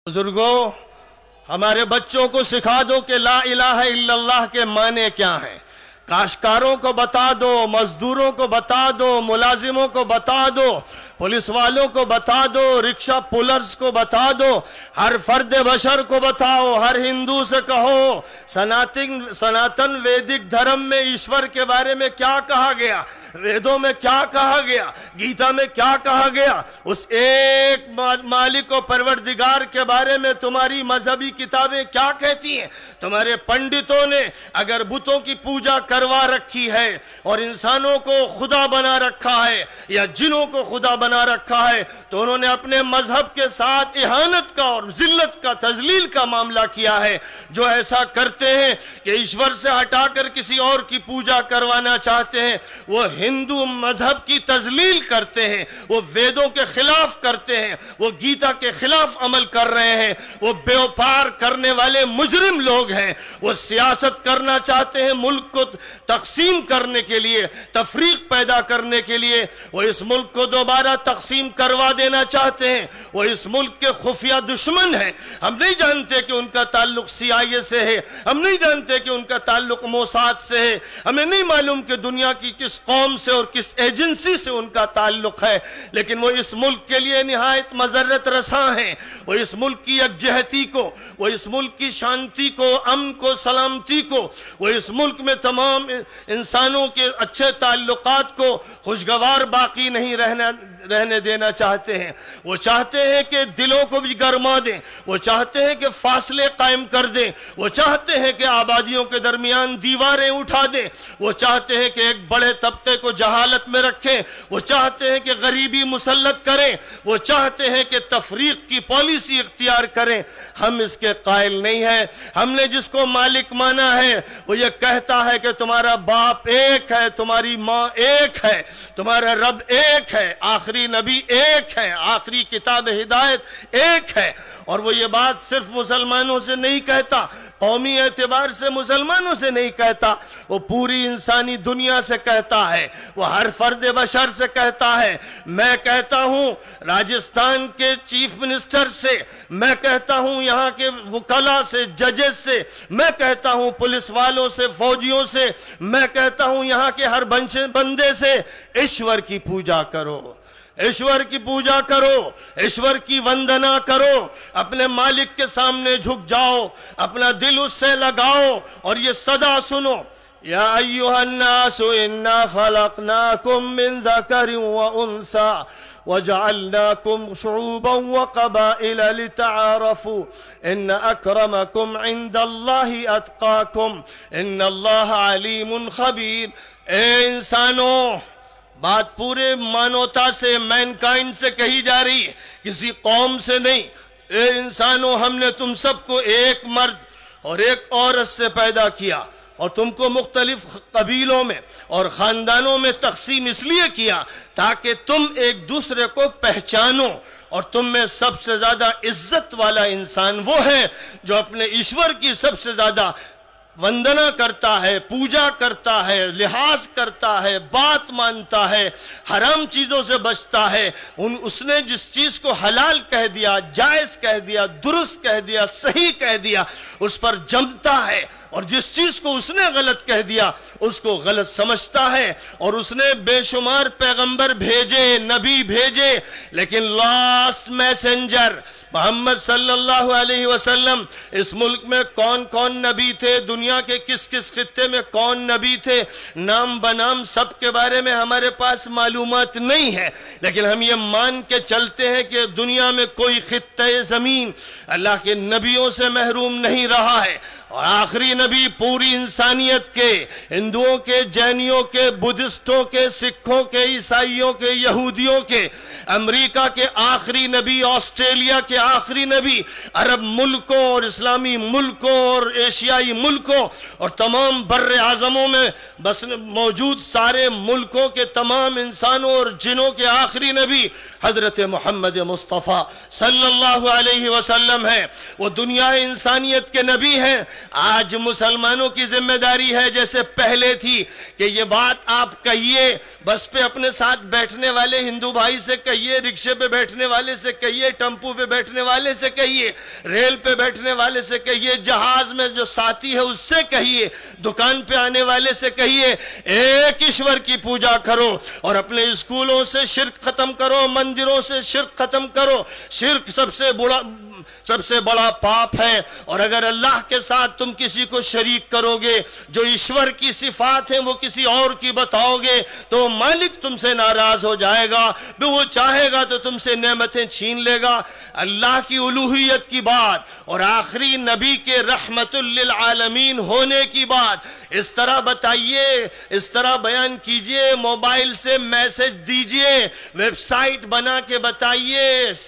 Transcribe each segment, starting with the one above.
بزرگوں، ہمارے بچوں کو سکھا دو کہ لا الہ الا اللہ کے معنی کیا ہیں۔ کاشتکاروں کو بتا دو، مزدوروں کو بتا دو، ملازموں کو بتا دو، پولیس والوں کو بتا دو، رکشہ پولرز کو بتا دو، ہر فرد بشر کو بتاؤ، ہر ہندو سے کہو سناتن ویدک دھرم میں ایشور کے بارے میں کیا کہا گیا، ویدوں میں کیا کہا گیا، گیتا میں کیا کہا گیا، اس ایک مالک و پروردگار کے بارے میں تمہاری مذہبی کتابیں کیا کہتی ہیں۔ تمہارے پنڈتوں نے اگر بتوں کی پوجا کروا رکھی ہے اور انسانوں کو خدا بنا رکھا ہے یا جنوں کو خدا بنا رکھا ہے تو انہوں نے اپنے مذہب کے ساتھ اہانت کا اور ذلت کا تذلیل کا معاملہ کیا ہے۔ جو ایسا کرتے ہیں کہ ایشور سے ہٹا کر کسی اور کی پوجا کروانا چاہتے ہیں، وہ ہندو مذہب کی تذلیل کرتے ہیں، وہ ویدوں کے خلاف کرتے ہیں، وہ گیتا کے خلاف عمل کر رہے ہیں، وہ بیوپار کرنے والے مجرم لوگ ہیں، وہ سیاست کرنا چاہتے ہیں ملک کو تقسیم کرنے کے لیے، تفریق پیدا کرنے کے لیے، وہ اس ملک کو دوبارہ تقسیم کروا دینا چاہتے ہیں، وہ اس ملک کے خفیہ دشمن ہیں۔ ہم نہیں جانتے کہ ان کا تعلق CIA سے ہے، ہم نہیں جانتے کہ ان کا تعلق موساد سے ہے، ہمیں نہیں معلوم کہ دنیا کی کس قوم سے اور کس ایجنسی سے ان کا تعلق ہے، لیکن وہ اس ملک کے لیے نہایت مضرت رساں ہیں۔ وہ اس ملک کی یکجہتی کو، وہ اس ملک کی شانتی کو، امن کو، سلامتی کو، وہ اس ملک میں تمام انسانوں کے اچھے تعلقات کو خوشگوار باقی نہیں رہنے دینا چاہتے ہیں۔ وہ چاہتے ہیں کہ دلوں کو بھی گرما دیں، وہ چاہتے ہیں کہ فاصلے قائم کر دیں، وہ چاہتے ہیں کہ آبادیوں کے درمیان دیواریں اٹھا دیں، وہ چاہتے ہیں کہ ایک بڑے طبقے کو جہالت میں رکھیں، وہ چاہتے ہیں کہ غریبی مسلط کریں، وہ چاہتے ہیں کہ تفریق کی پالیسی اختیار کریں۔ ہم اس کے قائل نہیں ہیں۔ ہم نے جس کو مالک مانا ہے وہ یہ کہتا ہے کہ تمہارا باپ ایک ہے، تمہاری ماں ایک ہے، تمہارا رب ایک ہے، آخری نبی ایک ہے، آخری کتاب ہدایت ایک ہے۔ اور وہ یہ بات صرف مسلمانوں سے نہیں کہتا، قومی اعتبار سے مسلمانوں سے نہیں کہتا، وہ پوری انسانی دنیا سے کہتا ہے، وہ ہر فرد بشر سے کہتا ہے۔ میں کہتا ہوں راجستھان کے چیف منسٹر سے، میں کہتا ہوں یہاں کے وکلا سے، ججز سے، میں کہتا ہوں پولیس والوں سے، فوجیوں سے، میں کہتا ہوں یہاں کے ہر بندے سے، ایشور کی پوجا کرو، ایشور کی پوجا کرو، ایشور کی وندنا کرو، اپنے مالک کے سامنے جھک جاؤ، اپنا دل اس سے لگاؤ اور یہ صدا سنو، یا ایھا الناس انا خلقناکم من ذکر وانثی وجعلناكم شعوبا وقبائل لتعارفوا ان اکرمکم عند اللہ اتقاکم ان اللہ علیم خبیر۔ اے انسانوں، بات پورے مانوتا سے، مینکائنڈ سے کہی جا رہی ہے، کسی قوم سے نہیں۔ اے انسانوں، ہم نے تم سب کو ایک مرد اور ایک عورت سے پیدا کیا اور تم کو مختلف قبیلوں میں اور خاندانوں میں تقسیم اس لیے کیا تاکہ تم ایک دوسرے کو پہچانو، اور تم میں سب سے زیادہ عزت والا انسان وہ ہے جو اپنے ایشور کی سب سے زیادہ وندنا کرتا ہے، پوجا کرتا ہے، لحاظ کرتا ہے، بات مانتا ہے، حرام چیزوں سے بچتا ہے۔ اس نے جس چیز کو حلال کہہ دیا، جائز کہہ دیا، درست کہہ دیا، صحیح کہہ دیا، اس پر جمتا ہے، اور جس چیز کو اس نے غلط کہہ دیا اس کو غلط سمجھتا ہے۔ اور اس نے بے شمار پیغمبر بھیجے، نبی بھیجے، لیکن لاسٹ میسنجر محمد صلی اللہ علیہ وسلم، اس ملک میں کون کون نبی تھے، دنیا کے کس کس خطے میں کون نبی تھے، نام بنام سب کے بارے میں ہمارے پاس معلومات نہیں ہے، لیکن ہم یہ مان کے چلتے ہیں کہ دنیا میں کوئی خطہ زمین اللہ کے نبیوں سے محروم نہیں رہا ہے۔ اور آخری نبی پوری انسانیت کے، ہندوؤں کے، جینیوں کے، بدھسٹوں کے، سکھوں کے، عیسائیوں کے، یہودیوں کے، امریکہ کے آخری نبی، آسٹریلیا کے آخری نبی، عرب ملکوں اور اسلامی ملکوں اور ایشیائی ملکوں اور تمام بر اعظموں میں بس موجود سارے ملکوں کے تمام انسانوں اور جنوں کے آخری نبی حضرت محمد مصطفیٰ صلی اللہ علیہ وسلم ہیں۔ وہ دنیا انسانیت کے نبی ہیں، آج مسلمانوں کی ذمہ داری ہے جیسے پہلے تھی کہ یہ بات آپ کہیے، بس پہ اپنے ساتھ بیٹھنے والے ہندو بھائی سے کہیے، رکشے پہ بیٹھنے والے سے کہیے، ٹمپو پہ بیٹھنے والے سے کہیے، ریل پہ بیٹھنے والے سے کہیے، جہاز میں جو ساتھی ہے اس سے کہیے، دکان پہ آنے والے سے کہیے، ایک ایشور کی پوجا کرو اور اپنے اسکولوں سے شرک ختم کرو، مندروں سے شرک ختم کرو۔ شرک سب سے بڑا پاپ ہے، اور اگر اللہ کے ساتھ تم کسی کو شریک کرو گے، جو ایشور کی صفات ہیں وہ کسی اور کی بتاؤ گے، تو مالک تم سے ناراض ہو جائے گا، وہ چاہے گا تو تم سے نعمتیں چھین لے گا۔ اللہ کی الوہیت کی بات اور آخری نبی کے رحمت للعالمین ہونے کی بات اس طرح بتائیے، اس طرح بیان کیجئے، موبائل سے میسج دیجئے، ویب سائٹ بنا کے بتائیے،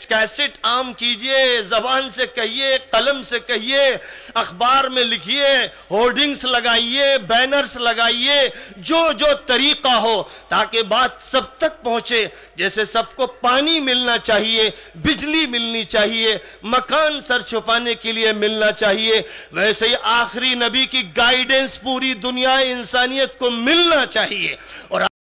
کیسٹ عام کیجئے، زبان سے کہیے، قلم سے کہیے، اخبار میں لکھیے، ہورڈنگز لگائیے، بینرز لگائیے، جو طریقہ ہو تاکہ بات سب تک پہنچے۔ جیسے سب کو پانی ملنا چاہیے، بجلی ملنی چاہیے، مکان سر چھپانے کے لیے ملنا چاہیے، ویسے ہی آخری نبی کی گائیڈنس پوری دنیا انسانیت کو ملنا چاہیے۔ اور